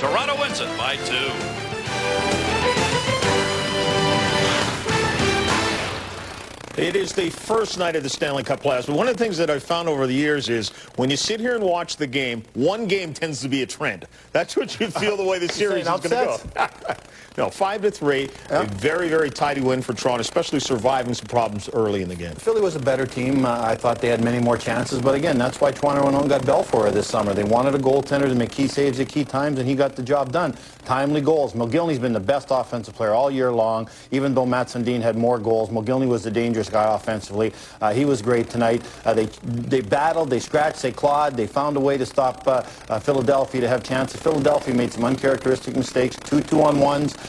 Toronto wins it by 2. It is the first night of the Stanley Cup playoffs. But one of the things that I've found over the years is when you sit here and watch the game, one game tends to be a trend. That's what you feel the way the series is going to go. No, 5-3, a very, very tidy win for Toronto, especially surviving some problems early in the game. Philly was a better team. I thought they had many more chances. But again, that's why Toronto got Belfour this summer. They wanted a goaltender to make key saves at key times, and he got the job done. Timely goals. Mogilny's been the best offensive player all year long, even though Matt Sundin had more goals. Mogilny was the dangerous guy offensively. He was great tonight. They battled, they scratched, they clawed. They found a way to stop Philadelphia to have chances. Philadelphia made some uncharacteristic mistakes, 2 2-on-1s.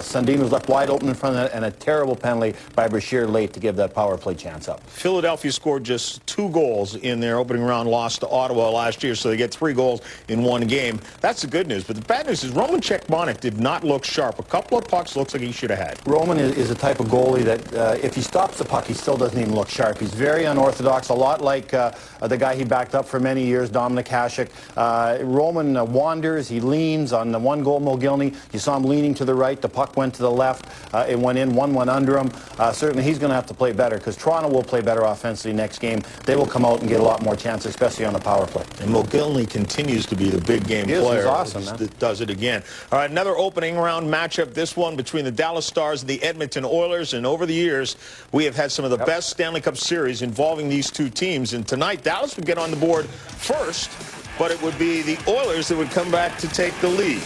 Sundin was left wide open in front of that, and a terrible penalty by Brashear late to give that power play chance up. Philadelphia scored just 2 goals in their opening round loss to Ottawa last year, so they get 3 goals in one game. That's the good news. But the bad news is Roman Cechmanek did not look sharp. A couple of pucks looks like he should have had. Roman is a type of goalie that if he stops the puck, he still doesn't even look sharp. He's very unorthodox, a lot like the guy he backed up for many years, Dominic Hasek. Roman wanders, he leans on the 1-goal Mogilny. You saw him leaning to the right. The puck went to the left. It went in. 1 went under him. Certainly he's going to have to play better because Toronto will play better offensively next game. They will come out and get a lot more chances, especially on the power play. And Mogilny continues to be the big game player. He's awesome, man. Does it again. All right, another opening round matchup, this one between the Dallas Stars and the Edmonton Oilers. And over the years, we have had some of the best Stanley Cup series involving these two teams. And tonight, Dallas would get on the board first, but it would be the Oilers that would come back to take the lead.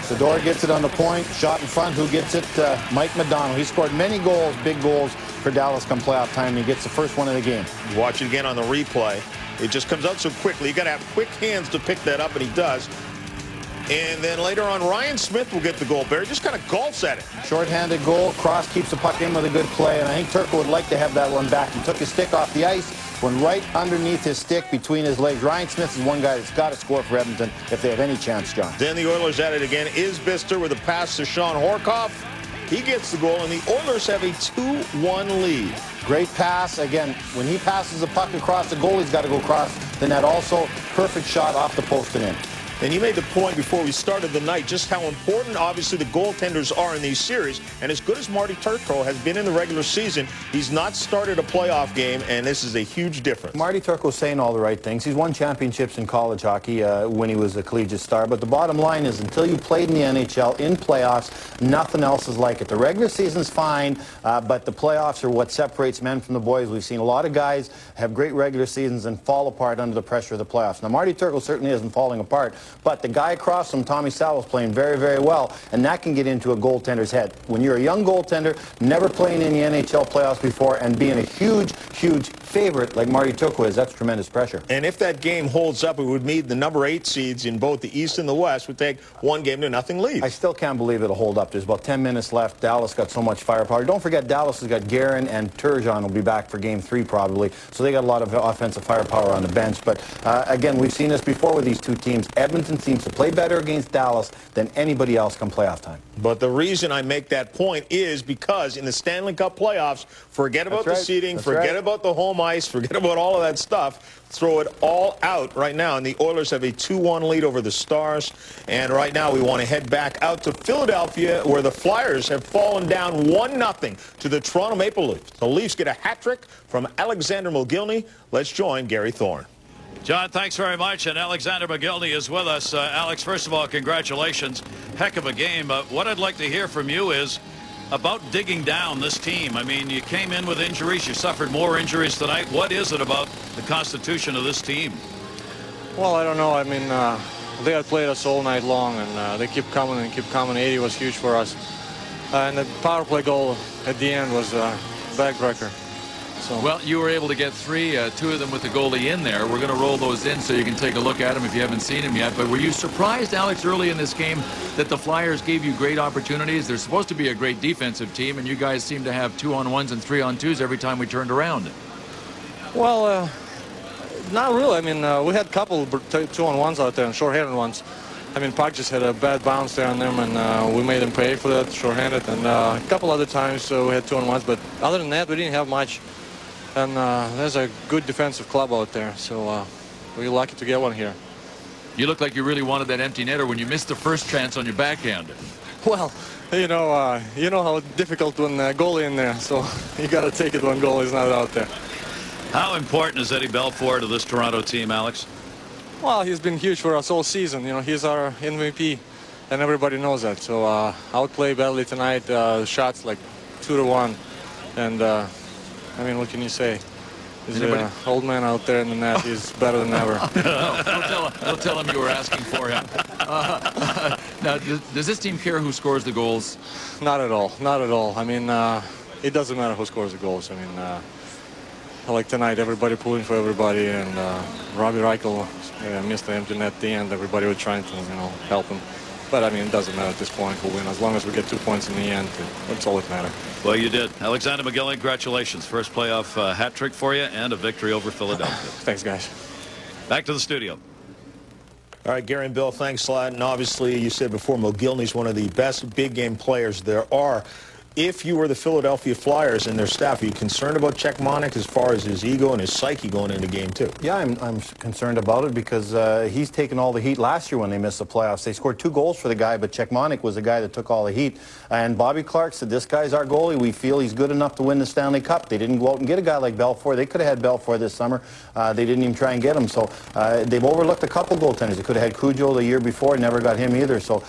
Sador gets it on the point, shot in front. Who gets it? Mike McDonald. He scored many goals, big goals for Dallas come playoff time, and he gets the first one of the game. Watch it again on the replay. It just comes out so quickly. You got to have quick hands to pick that up, and he does. And then later on, Ryan Smith will get the goal. Barry just kind of golfs at it. Short-handed goal. Cross keeps the puck in with a good play, and I think Turco would like to have that one back. He took his stick off the ice, went right underneath his stick between his legs. Ryan Smith is one guy that's got to score for Edmonton if they have any chance, John. Then the Oilers at it again. Isbister with a pass to Sean Horkoff. He gets the goal, and the Oilers have a 2-1 lead. Great pass. Again, when he passes the puck across, the goalie's got to go across the net also. Perfect shot off the post and in. And you made the point before we started the night just how important, obviously, the goaltenders are in these series. And as good as Marty Turco has been in the regular season, he's not started a playoff game, and this is a huge difference. Marty Turco's saying all the right things. He's won championships in college hockey when he was a collegiate star. But the bottom line is, until you played in the NHL, in playoffs, nothing else is like it. The regular season's fine, but the playoffs are what separates men from the boys. We've seen a lot of guys have great regular seasons and fall apart under the pressure of the playoffs. Now, Marty Turco certainly isn't falling apart. But the guy across from Tommy Sal is playing very, very well, and that can get into a goaltender's head. When you're a young goaltender, never playing in the NHL playoffs before, and being a huge, huge favorite like Marty Turco is, that's tremendous pressure. And if that game holds up, it would mean the number 8 seeds in both the East and the West would take 1-0 lead. I still can't believe it'll hold up. There's about 10 minutes left. Dallas got so much firepower. Don't forget, Dallas has got Guerin and Turgeon will be back for Game 3 probably, so they got a lot of offensive firepower on the bench. But again, we've seen this before with these two teams. Edmonton seems to play better against Dallas than anybody else come playoff time. But the reason I make that point is because in the Stanley Cup playoffs, forget about the seeding, forget about the home ice, forget about all of that stuff. Throw it all out right now, and the Oilers have a 2-1 lead over the Stars. And right now we want to head back out to Philadelphia, where the Flyers have fallen down 1-0 to the Toronto Maple Leafs. The Leafs get a hat trick from Alexander Mogilny. Let's join Gary Thorne. John, thanks very much. And Alexander Mogilny is with us. Alex, first of all, congratulations. Heck of a game. What I'd like to hear from you is about digging down this team. I mean, you came in with injuries. You suffered more injuries tonight. What is it about the constitution of this team? Well, I don't know. I mean, they had played us all night long, and they keep coming and keep coming. 80 was huge for us. And the power play goal at the end was a backbreaker. So. Well, you were able to get 3, 2 of them with the goalie in there. We're going to roll those in so you can take a look at them if you haven't seen them yet. But were you surprised, Alex, early in this game that the Flyers gave you great opportunities? They're supposed to be a great defensive team, and you guys seem to have 2-on-1s and 3-on-2s every time we turned around. Well, not really. I mean, we had a couple 2-on-1s out there and short-handed ones. I mean, Puck just had a bad bounce there on them, and we made them pay for that short-handed. And a couple other times we had 2-on-1s, but other than that, we didn't have much. And there's a good defensive club out there, so we're lucky to get one here. You look like you really wanted that empty netter when you missed the first chance on your backhand. Well, you know how difficult when goalie in there, so you got to take it when goalie's not out there. How important is Eddie Belfour to this Toronto team, Alex? Well, he's been huge for us all season. You know, he's our MVP, and everybody knows that. So outplay badly tonight. Shots like 2-1, and I mean, what can you say? There's an old man out there in the net. He's better than ever. Don't tell him you were asking for him. Now, does this team care who scores the goals? Not at all. Not at all. I mean, it doesn't matter who scores the goals. I mean, like tonight, everybody pulling for everybody, and Robbie Reichel missed the empty net at the end. Everybody was trying to, help him. But, I mean, it doesn't matter at this point who wins. As long as we get 2 points in the end, that's all that matters. Well, you did. Alexander McGillney, congratulations. First playoff hat trick for you and a victory over Philadelphia. Thanks, guys. Back to the studio. All right, Gary and Bill, thanks a lot. And obviously, you said before, Mogilny's one of the best big-game players there are. If you were the Philadelphia Flyers and their staff, are you concerned about Czechmanek as far as his ego and his psyche going into game 2? Yeah, I'm concerned about it because he's taken all the heat last year when they missed the playoffs. They scored 2 goals for the guy, but Czechmanek was the guy that took all the heat. And Bobby Clark said, this guy's our goalie. We feel he's good enough to win the Stanley Cup. They didn't go out and get a guy like Belfour. They could have had Belfour this summer. They didn't even try and get him. So they've overlooked a couple goaltenders. They could have had Cujo the year before, never got him either. So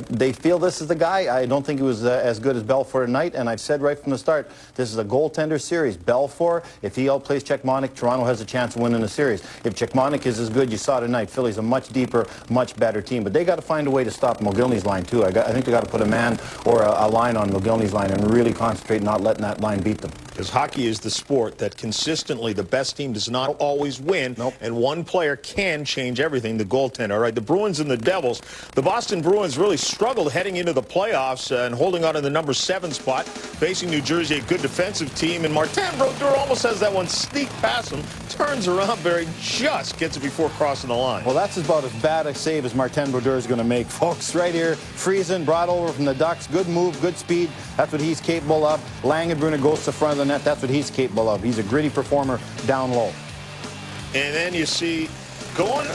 they feel this is the guy. I don't think he was as good as Belfour tonight, and I've said right from the start, this is a goaltender series. Belfour, if he outplays Czechmanek, Toronto has a chance of winning the series. If Czechmanek is as good, you saw tonight, Philly's a much deeper, much better team. But they got to find a way to stop Mogilny's line, too. I think they got to put a man or a line on Mogilny's line and really concentrate, not letting that line beat them. Because hockey is the sport that consistently the best team does not always win, and one player can change everything, the goaltender. All right, the Bruins and the Devils. The Boston Bruins really struggled heading into the playoffs and holding on to the number 7 spot, facing New Jersey, a good defensive team, and Martin Brodeur almost has that one sneak past him, turns around, Barry just gets it before crossing the line. Well, that's about as bad a save as Martin Brodeur is going to make, folks. Right here, Friesen brought over from the Ducks, good move, good speed. That's what he's capable of. Langenbrunner goes to the front of the net. That's what he's capable of. He's a gritty performer down low. And then you see going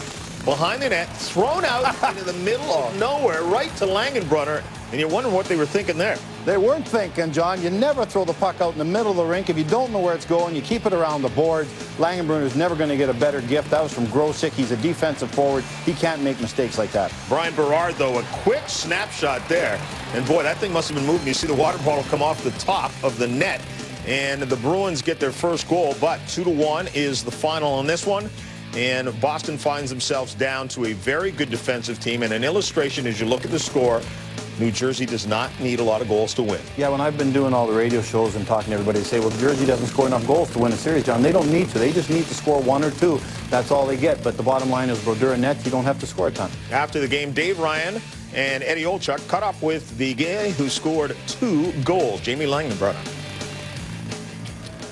behind the net, thrown out into the middle of nowhere, right to Langenbrunner, and you're wondering what they were thinking there. They weren't thinking, John. You never throw the puck out in the middle of the rink. If you don't know where it's going, you keep it around the boards. Langenbrunner's never going to get a better gift. That was from Grosek. He's a defensive forward. He can't make mistakes like that. Brian Berard, though, a quick snapshot there. And, boy, that thing must have been moving. You see the water bottle come off the top of the net. And the Bruins get their first goal, but 2-1 is the final on this one. And Boston finds themselves down to a very good defensive team. And an illustration, as you look at the score, New Jersey does not need a lot of goals to win. Yeah, when I've been doing all the radio shows and talking to everybody, they say, well, Jersey doesn't score enough goals to win a series, John. They don't need to. They just need to score 1 or 2. That's all they get. But the bottom line is Brodeur and net, you don't have to score a ton. After the game, Dave Ryan and Eddie Olchuk cut off with the guy who scored 2 goals, Jamie Langenbrunner.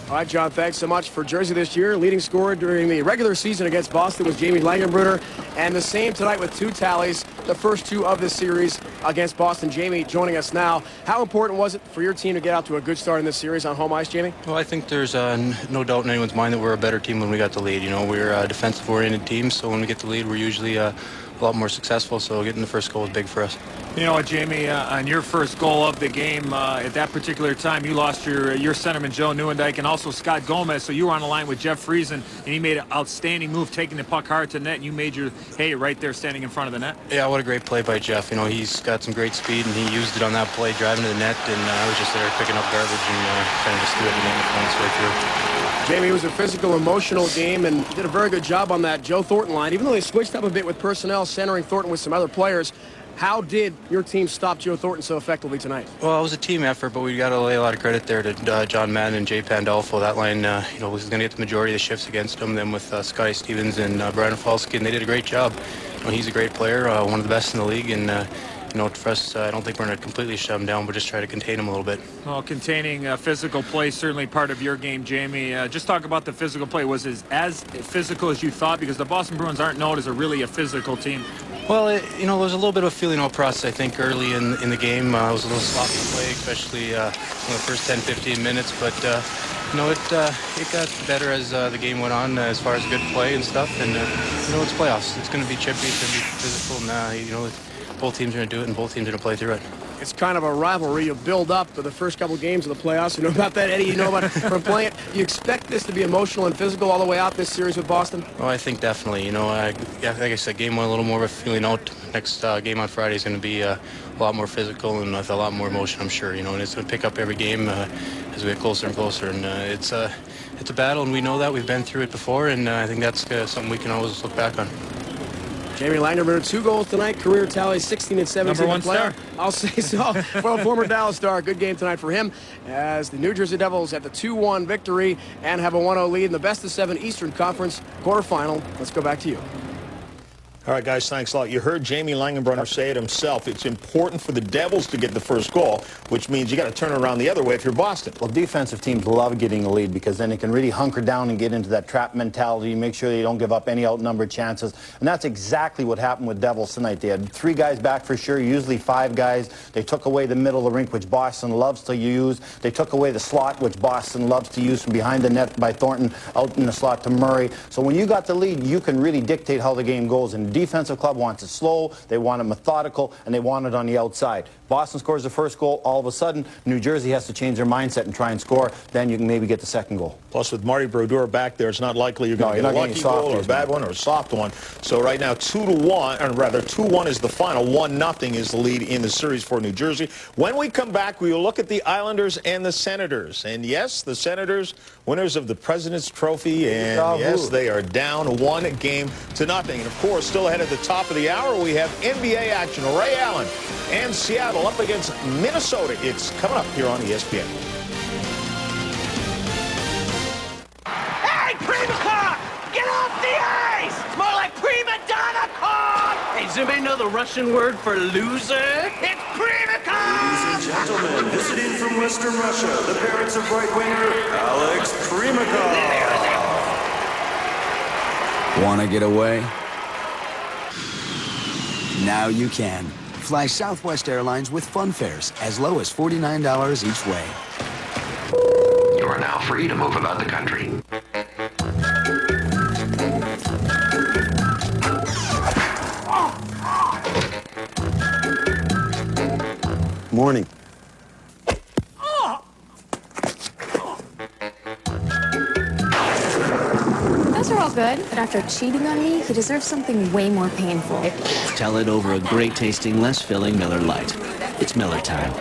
All right, John, thanks so much. For Jersey this year, leading scorer during the regular season against Boston was Jamie Langenbrunner, and the same tonight with 2 tallies, the first 2 of this series against Boston. Jamie joining us now. How important was it for your team to get out to a good start in this series on home ice, Jamie? Well, I think there's no doubt in anyone's mind that we're a better team when we got the lead. You know, we're a defensive-oriented team, so when we get the lead, we're usually a lot more successful, so getting the first goal was big for us. You know what, Jamie, on your first goal of the game, at that particular time, you lost your centerman, Joe Nieuwendyk, and also Scott Gomez, so you were on the line with Jeff Friesen, and he made an outstanding move, taking the puck hard to net, and you made your hay right there standing in front of the net. Yeah, what a great play by Jeff. You know, he's got some great speed, and he used it on that play, driving to the net, and I was just there picking up garbage and kind of just threw it in the points right through. Jamie, it was a physical, emotional game, and did a very good job on that Joe Thornton line. Even though they switched up a bit with personnel, centering Thornton with some other players, how did your team stop Joe Thornton so effectively tonight? Well, it was a team effort, but we got to lay a lot of credit there to John Madden and Jay Pandolfo. That line, you know, was going to get the majority of the shifts against him. Then with Scotty Stevens and Brian Falski, and they did a great job. You know, he's a great player, one of the best in the league, and you know, for us, I don't think we're going to completely shut him down, but just try to contain him a little bit. Well, containing physical play, certainly part of your game, Jamie. Just talk about the physical play. Was it as physical as you thought? Because the Boston Bruins aren't known as a physical team. Well, you know, there was a little bit of a feeling out process, I think, early in the game. It was a little sloppy play, especially in the first 10, 15 minutes. But, You know, it got better as the game went on, as far as good play and stuff. And you know, it's playoffs. It's going to be chippy. It's going to be physical. And you know, both teams are going to do it, and both teams are going to play through it. It's kind of a rivalry. You build up to the first couple games of the playoffs. You know about that, Eddie? You know about from playing it. You expect this to be emotional and physical all the way out this series with Boston? Well, I think definitely. You know, yeah, like I said, game one a little more of a feeling out. Next game on Friday is going to be a lot more physical and with a lot more emotion, I'm sure. You know, and it's going to pick up every game as we get closer and closer. And it's a battle, and we know that. We've been through it before, and I think that's something we can always look back on. Jamie Langenbrunner, 2 goals tonight, career tally 16 and 17. Number 1 player. star. I'll say so. Well, former Dallas star, good game tonight for him as the New Jersey Devils have the 2-1 victory and have a 1-0 lead in the best-of-7 Eastern Conference quarterfinal. Let's go back to you. All right, guys, thanks a lot. You heard Jamie Langenbrunner say it himself. It's important for the Devils to get the first goal, which means you got to turn it around the other way if you're Boston. Well, defensive teams love getting a lead because then they can really hunker down and get into that trap mentality, make sure they don't give up any outnumbered chances. And that's exactly what happened with Devils tonight. They had 3 guys back for sure, usually 5 guys. They took away the middle of the rink, which Boston loves to use. They took away the slot, which Boston loves to use from behind the net by Thornton out in the slot to Murray. So when you got the lead, you can really dictate how the game goes. And defensive club wants it slow, they want it methodical, and they want it on the outside. Boston scores the first goal, all of a sudden, New Jersey has to change their mindset and try and score. Then you can maybe get the second goal. Plus, with Marty Brodeur back there, it's not likely you're going to get a lucky goal or a bad one or a soft one. So right now, 2-1, or rather 2-1 is the final. 1-0 is the lead in the series for New Jersey. When we come back, we will look at the Islanders and the Senators. And yes, the Senators, winners of the President's Trophy, and yes, they are down 1-0. And of course, still ahead at the top of the hour, we have NBA action. Ray Allen and Seattle up against Minnesota. It's coming up here on ESPN. Hey, Prima Car! Get off the ice! It's more like Prima Donna Car! Hey, does anybody know the Russian word for loser? It's Prima Car! Ladies and gentlemen, visiting from Western Russia, the parents of right winger Alex Primakov. Want to get away? Now you can. Fly Southwest Airlines with fun fares as low as $49 each way. You are now free to move about the country. Morning. Those are all good, but after cheating on me, he deserves something way more painful. Tell it over a great-tasting, less filling Miller Lite. It's Miller time.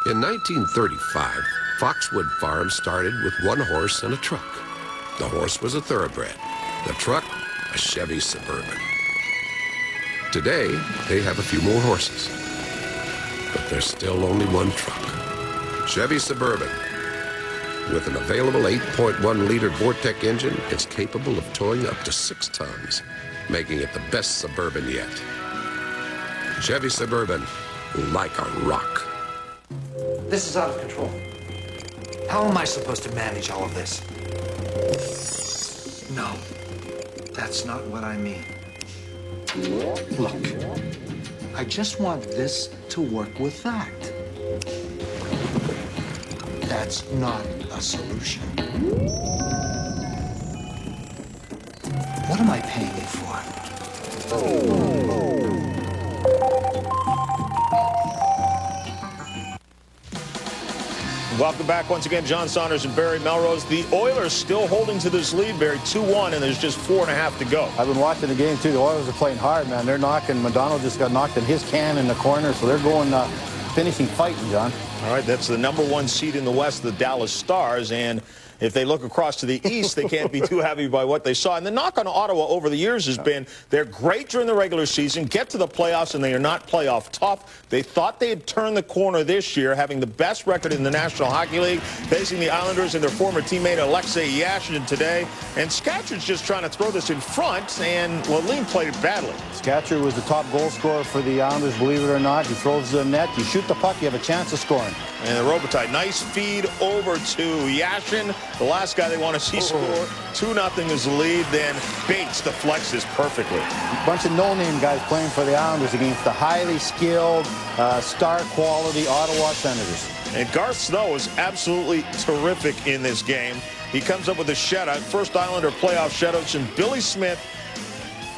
In 1935, Foxwood Farm started with 1 horse and a truck. The horse was a thoroughbred. The truck, a Chevy Suburban. Today, they have a few more horses. But there's still only 1 truck. Chevy Suburban. With an available 8.1-liter Vortec engine, it's capable of towing up to 6 tons, making it the best Suburban yet. Chevy Suburban, like a rock. This is out of control. How am I supposed to manage all of this? No, that's not what I mean. Look, I just want this to work with that. That's not a solution. What am I paying you for? Welcome back once again, John Saunders and Barry Melrose. The Oilers still holding to this lead, Barry, 2-1, and there's just 4.5 to go. I've been watching the game, too. The Oilers are playing hard, man. They're knocking. Madonna just got knocked in his can in the corner, so they're going finishing fighting, John. All right, that's the #1 seed in the West, the Dallas Stars, and if they look across to the East, they can't be too happy by what they saw. And the knock on Ottawa over the years has been they're great during the regular season, get to the playoffs, and they are not playoff tough. They thought they had turned the corner this year, having the best record in the National Hockey League, facing the Islanders and their former teammate Alexei Yashin today. And Scatcher's just trying to throw this in front, and Lalime played it badly. Scatcher was the top goal scorer for the Islanders, believe it or not. He throws the net, you shoot the puck, you have a chance of scoring. And the Robitaille, nice feed over to Yashin. The last guy they want to see score 2-0 is the lead. Then Bates deflects this perfectly. A bunch of no-name guys playing for the Islanders against the highly skilled, star-quality Ottawa Senators. And Garth Snow is absolutely terrific in this game. He comes up with a shutout. First Islander playoff shutout since Billy Smith.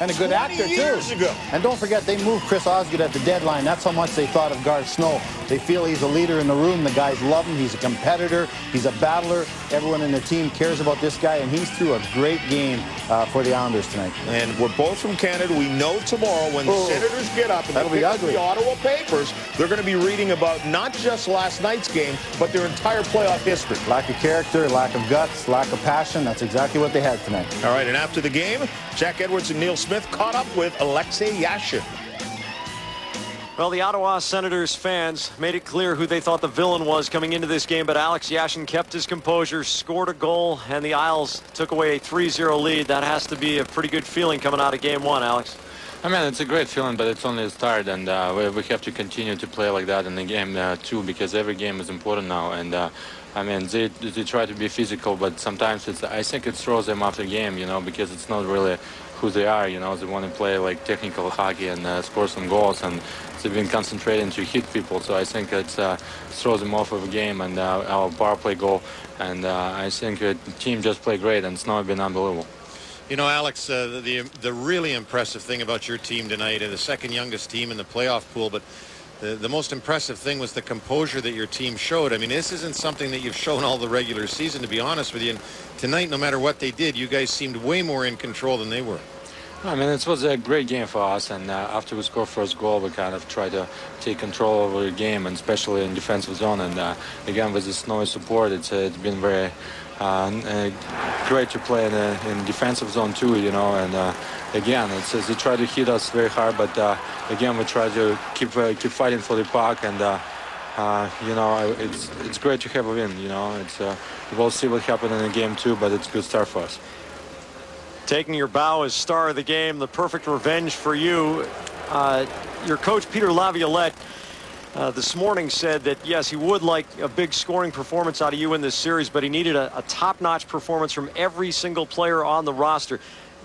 And a good actor, too. Ago. And don't forget, they moved Chris Osgood at the deadline. That's how much they thought of Garth Snow. They feel he's a leader in the room. The guys love him. He's a competitor. He's a battler. Everyone in the team cares about this guy, and he's threw a great game for the Islanders tonight. And we're both from Canada. We know tomorrow when the Senators get up and they pick up the Ottawa papers, they're going to be reading about not just last night's game, but their entire playoff history. Lack of character, lack of guts, lack of passion. That's exactly what they had tonight. All right, and after the game, Jack Edwards and Neil Smith caught up with Alexei Yashin. Well, the Ottawa Senators fans made it clear who they thought the villain was coming into this game, but Alex Yashin kept his composure, scored a goal, and the Isles took away a 3-0 lead. That has to be a pretty good feeling coming out of Game 1, Alex. I mean, it's a great feeling, but it's only a start, and we have to continue to play like that in the game 2, because every game is important now. And I mean, they try to be physical, but sometimes I think it throws them off the game, you know, because it's not really who they are, you know. They want to play like technical hockey and score some goals, and they've been concentrating to hit people, so I think it throws them off of a game. And our power play goal, and I think the team just played great, and it's now been unbelievable. You know, Alex, the really impressive thing about your team tonight, and the second youngest team in the playoff pool, but the most impressive thing was the composure that your team showed. I mean, this isn't something that you've shown all the regular season, to be honest with you. And tonight, no matter what they did, you guys seemed way more in control than they were. I mean, it was a great game for us, and after we scored first goal, we kind of tried to take control over the game, and especially in defensive zone. And again, with the Snowy support, it's been very great to play in defensive zone too, you know. And again, they try to hit us very hard, but again, we try to keep fighting for the puck, and you know, it's great to have a win. You know, we'll see what happens in the Game 2, but it's a good start for us. Taking your bow as star of the game, the perfect revenge for you. Your coach, Peter Laviolette, this morning said that, yes, he would like a big scoring performance out of you in this series, but he needed a top-notch performance from every single player on the roster.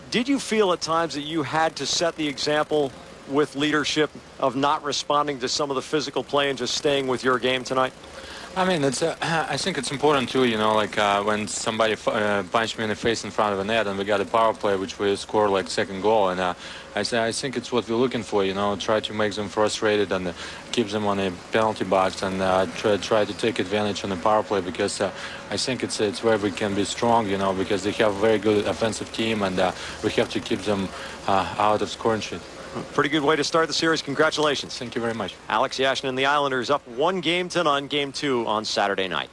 Did you feel at times that you had to set the example with leadership of not responding to some of the physical play and just staying with your game tonight? I mean, I think it's important too, you know, like when somebody punched me in the face in front of a net, and we got a power play, which we scored like second goal, and I think it's what we're looking for, you know, try to make them frustrated and keep them on a penalty box, and try to take advantage on the power play, because I think it's where we can be strong, you know, because they have a very good offensive team, and we have to keep them out of scoring sheet. Pretty good way to start the series. Congratulations. Thank you very much. Alex Yashin and the Islanders up 1-0 Game 2 on Saturday night.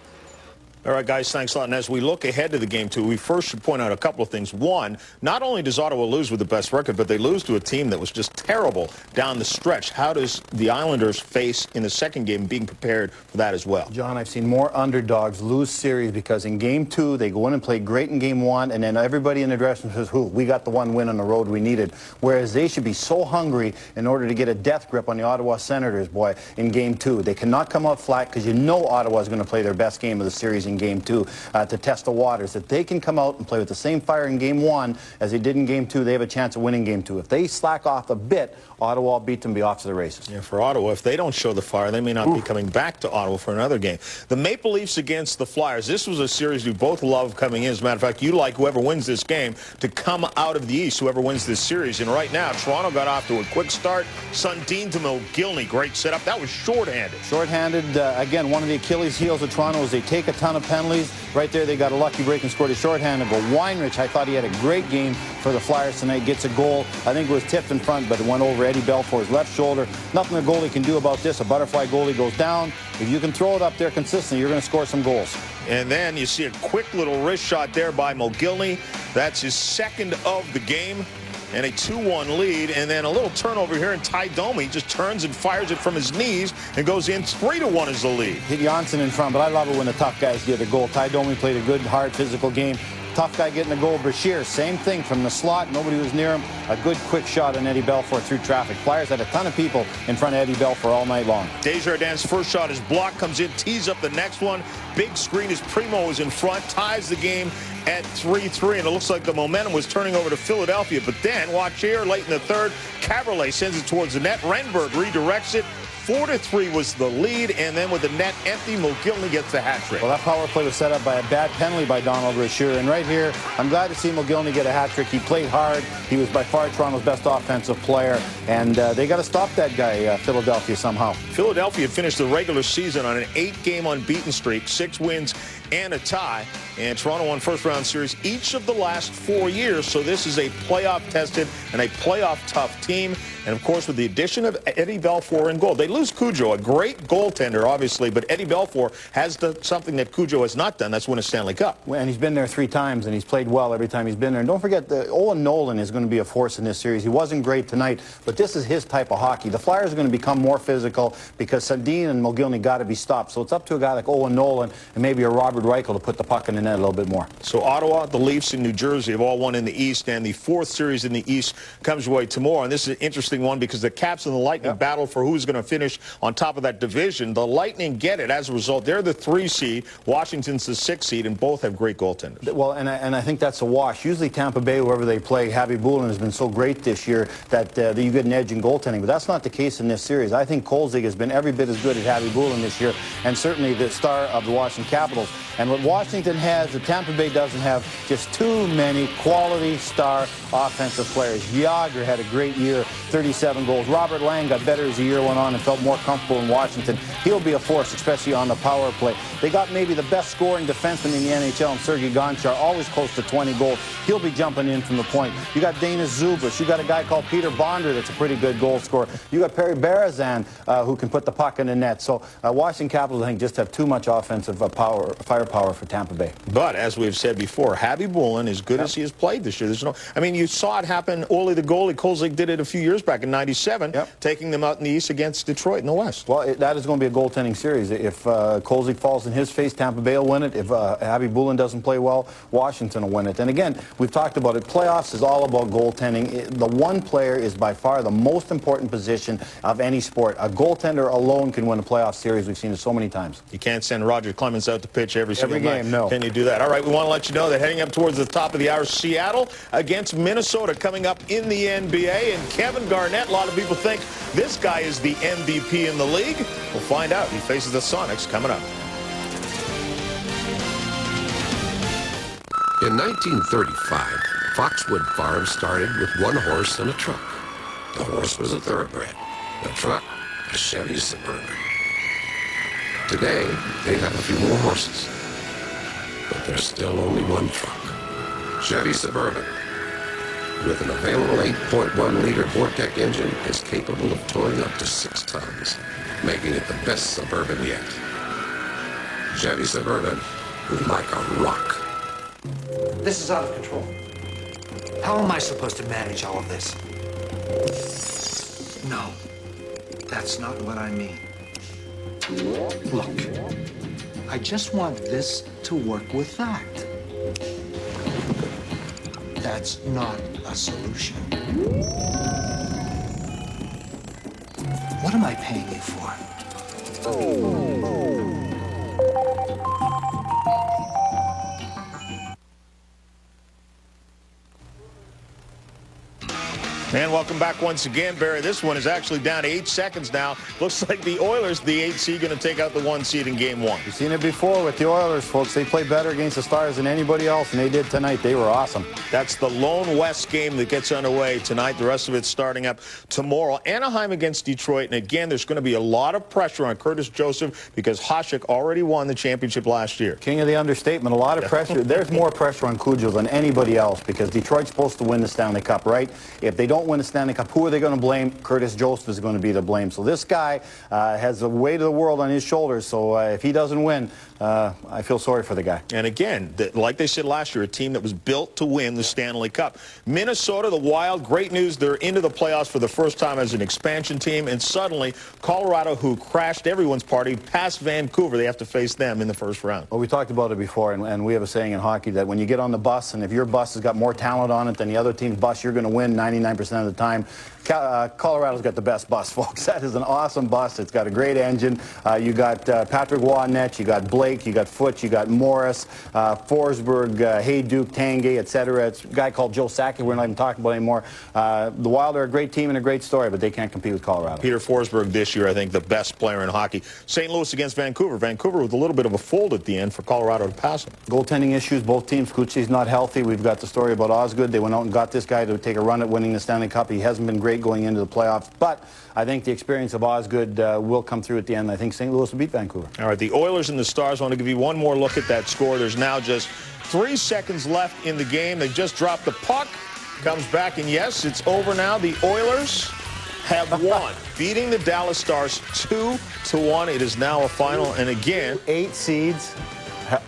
All right, guys, thanks a lot. And as we look ahead to the Game 2, we first should point out a couple of things. One, not only does Ottawa lose with the best record, but they lose to a team that was just terrible down the stretch. How does the Islanders face in the second game, being prepared for that as well? John, I've seen more underdogs lose series because in Game 2, they go in and play great in Game 1, and then everybody in the dressing room says, we got the one win on the road we needed. Whereas they should be so hungry in order to get a death grip on the Ottawa Senators, boy, in Game 2. They cannot come out flat, because you know Ottawa is going to play their best game of the series in Game 2 to test the waters. If they can come out and play with the same fire in Game 1 as they did in Game 2, they have a chance of winning Game 2. If they slack off a bit, Ottawa will beat them, be off to the races. Yeah, for Ottawa, if they don't show the fire, they may not be coming back to Ottawa for another game. The Maple Leafs against the Flyers. This was a series we both love coming in. As a matter of fact, you like whoever wins this game to come out of the East, whoever wins this series. And right now, Toronto got off to a quick start. Sundin to Mogilny, great setup. That was shorthanded. Shorthanded, again, one of the Achilles heels of Toronto is they take a ton of penalties. Right there, they got a lucky break and scored a shorthanded goal. Weinrich, I thought he had a great game for the Flyers tonight, gets a goal. I think it was tipped in front, but it went over Eddie Belfour's left shoulder. Nothing the goalie can do about this. A butterfly goalie goes down. If you can throw it up there consistently, you're going to score some goals. And then you see a quick little wrist shot there by Mogilny. That's his second of the game. And a 2-1 lead, and then a little turnover here, and Ty Domi just turns and fires it from his knees and goes in. 3-1 is the lead. Hit Janssen in front, but I love it when the tough guys get a goal. Ty Domi played a good, hard, physical game. tough guy getting a goal. Brashear, same thing from the slot. Nobody was near him. A good quick shot on Eddie Belfour through traffic. Flyers had a ton of people in front of Eddie Belfour all night long. Desjardins' first shot is blocked, comes in, tees up the next one. Big screen as Primo is in front, ties the game at 3-3, and it looks like the momentum was turning over to Philadelphia. But then, watch here, late in the third, Caberlet sends it towards the net. Renberg redirects it. 4-3 was the lead, and then with the net empty, Mogilny gets the hat trick. Well, that power play was set up by a bad penalty by Donald Brashear, and right here, I'm glad to see Mogilny get a hat trick. He played hard. He was by far Toronto's best offensive player, and they got to stop that guy, Philadelphia, somehow. Philadelphia finished the regular season on an 8-game unbeaten streak, 6 wins and a tie, and Toronto won first-round series each of the last 4 years, so this is a playoff-tested and a playoff-tough team. And, of course, with the addition of Eddie Belfour in goal, they lose Cujo, a great goaltender, obviously, but Eddie Belfour has done something that Cujo has not done. That's win a Stanley Cup. And he's been there 3 times, and he's played well every time he's been there. And don't forget, Owen Nolan is going to be a force in this series. He wasn't great tonight, but this is his type of hockey. The Flyers are going to become more physical because Sundin and Mogilny got to be stopped. So it's up to a guy like Owen Nolan and maybe a Robert Reichel to put the puck in the net a little bit more. So Ottawa, the Leafs, and New Jersey have all won in the East, and the 4th series in the East comes your way tomorrow. And this is an interesting one because the Caps and the Lightning battle for who's going to finish on top of that division. The Lightning get it. As a result, they're the 3 seed. Washington's the 6 seed, and both have great goaltenders. Well, and I think that's a wash. Usually Tampa Bay, wherever they play, Javi Bulin has been so great this year that you get an edge in goaltending. But that's not the case in this series. I think Kolzig has been every bit as good as Javi Bulin this year, and certainly the star of the Washington Capitals. And what Washington has, that Tampa Bay doesn't have, just too many quality star offensive players. Yager had a great year, 37 goals. Robert Lang got better as the year went on and felt more comfortable in Washington. He'll be a force, especially on the power play. They got maybe the best scoring defenseman in the NHL, and Sergei Gonchar, always close to 20 goals. He'll be jumping in from the point. You got Dana Zubas. You got a guy called Peter Bonder that's a pretty good goal scorer. You got Perry Barazan, who can put the puck in the net. So Washington Capitals, I think, just have too much offensive firepower for Tampa Bay. But as we've said before, Javi Bulin, as good as he has played this year, there's no. I mean, you saw it happen. Ole the goalie, Kolzig did it a few years back in '97, taking them out in the East against Detroit in the West. Well, that is going to be a goaltending series. If Kolzig falls in his face, Tampa Bay will win it. If Javi Bulin doesn't play well, Washington will win it. And again, we've talked about it. Playoffs is all about goaltending. The one player is by far the most important position of any sport. A goaltender alone can win a playoff series. We've seen it so many times. You can't send Roger Clemens out to pitch every single game, night. no. Can you do that? All right, we want to let you know that heading up towards the top of the hour, Seattle against Minnesota coming up in the NBA. And Kevin Garnett, a lot of people think this guy is the MVP in the league. We'll find out. He faces the Sonics coming up. In 1935, Foxwood Farm started with 1 horse and a truck. The horse was a thoroughbred. The truck, a Chevy Suburban. Today, they have a few more horses. But there's still only 1 truck. Chevy Suburban. With an available 8.1-liter Vortec engine, is capable of towing up to 6 tons, making it the best Suburban yet. Chevy Suburban, like a rock. This is out of control. How am I supposed to manage all of this? No, that's not what I mean. Look, I just want this to work with that. That's not a solution. What am I paying you for? And welcome back once again, Barry. This one is actually down to 8 seconds now. Looks like the Oilers, the 8 seed, going to take out the 1 seed in Game 1. You've seen it before with the Oilers, folks. They play better against the Stars than anybody else, and they did tonight. They were awesome. That's the lone West game that gets underway tonight. The rest of it's starting up tomorrow. Anaheim against Detroit. And again, there's going to be a lot of pressure on Curtis Joseph because Hasek already won the championship last year. King of the understatement. A lot of pressure. There's more pressure on Cujo than anybody else because Detroit's supposed to win the Stanley Cup, right? If they don't win the Stanley Cup, who are they going to blame? Curtis Joseph is going to be the blame. So this guy has the weight of the world on his shoulders. So if he doesn't win, I feel sorry for the guy. And again, like they said last year, a team that was built to win the Stanley Cup. Minnesota, the Wild, great news. They're into the playoffs for the first time as an expansion team. And suddenly, Colorado, who crashed everyone's party, past Vancouver. They have to face them in the first round. Well, we talked about it before, and we have a saying in hockey that when you get on the bus, and if your bus has got more talent on it than the other team's bus, you're going to win 99% of the time. Colorado's got the best bus, folks. That is an awesome bus. It's got a great engine. You got Patrick Waughnett, you got Blake, you got Foote, you got Morris, Forsberg, Hayduke, Tanguay, etc. It's a guy called Joe Sakic we're not even talking about anymore. The Wild are a great team and a great story, but they can't compete with Colorado. Peter Forsberg this year, I think, the best player in hockey. St. Louis against Vancouver. Vancouver with a little bit of a fold at the end for Colorado to pass them. Goaltending issues, both teams. Kuchi's not healthy. We've got the story about Osgood. They went out and got this guy to take a run at winning the Stanley Cup. He hasn't been great going into the playoffs, but I think the experience of Osgood will come through at the end. I think St. Louis will beat Vancouver. All right, the Oilers and the Stars. I want to give you one more look at that score. There's now just 3 seconds left in the game. They just dropped the puck. Comes back, and yes, it's over now. The Oilers have won, beating the Dallas Stars 2-1. It is now a final, and again, 8 seeds.